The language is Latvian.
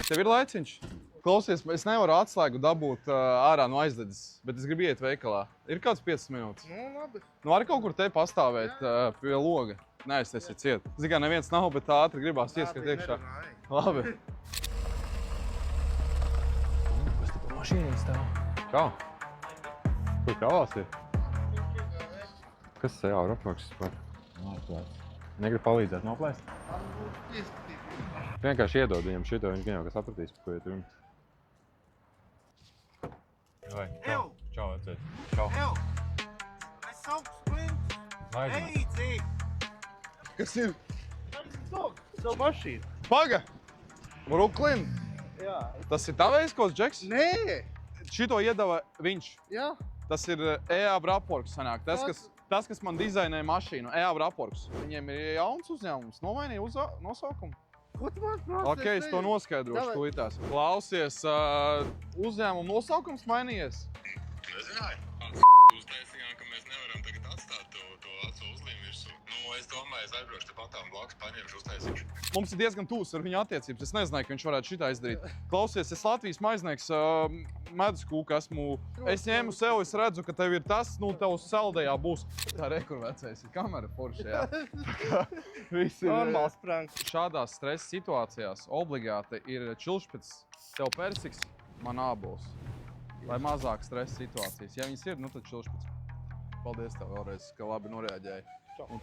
Tev ir laiciņš? Klausies, es nevaru atslēgu dabūt ārā no aizdedzes, bet es gribu iet veikalā. Ir kāds 5 minūtes? Nu, labi. Nu, arī kaut kur te pastāvēt pie loga. Nē, es esmu ciet. Zini, kā neviens nav, bet ātri gribās ieskriet iekšā. Labi. Kas tu pa mašīniem stāv? Kā? Kur kavās ir? Kas tas jau ir apmaksas par? Noplēst. Negrib palīdzēt noplēst? Vienkārši iedod viņam šito, viņš gan jau kas sapratīs, par ko iet runa. Vai, čau. Čau, vecais. Čau. Aizmēs. Kas ir? Savu mašīnu. Paga! Brooklyn! Jā. Tas ir tavējs kaut kāds džeks? Nē! Šito iedeva viņš. Jā. Tas ir EAB Raporks sanāk. Tas, kas man dizainēja mašīnu, EAB Raporks. Viņiem ir jauns uzņēmums. Nomainīja nosaukumu. Ko tu man prasa? Ok, es to noskaidrošu tūlītās. Klausies, uzņēmuma nosaukums mainījies? Nezināju. Uztaisījām, ka mēs nevaram tagad atstāt to acu uzlīm virsū. Nu, es domāju, es aizbraukšu tepat blakus, paņemšu, uztaisīšu. Mums ir diezgan tūs ar viņu attiecības. Es nezināju, ka viņš varētu šitā izdarīt. Klausies, es Latvijas maiznieks medus kūka esmu. Es ņēmu sev, es redzu, ka tev ir tas, nu, tev saldējā būs. Tā rekur vecais ir kamera forši, jā. Viss ir Normāls pranks. Šādās stresa situācijās obligāti ir čilšpits, tev persiks, man ābols. Lai mazāk stresa situācijas. Ja viņas ir, nu tad čilšpits. Paldies tev vēlreiz, ka labi noreaģēji. Čau.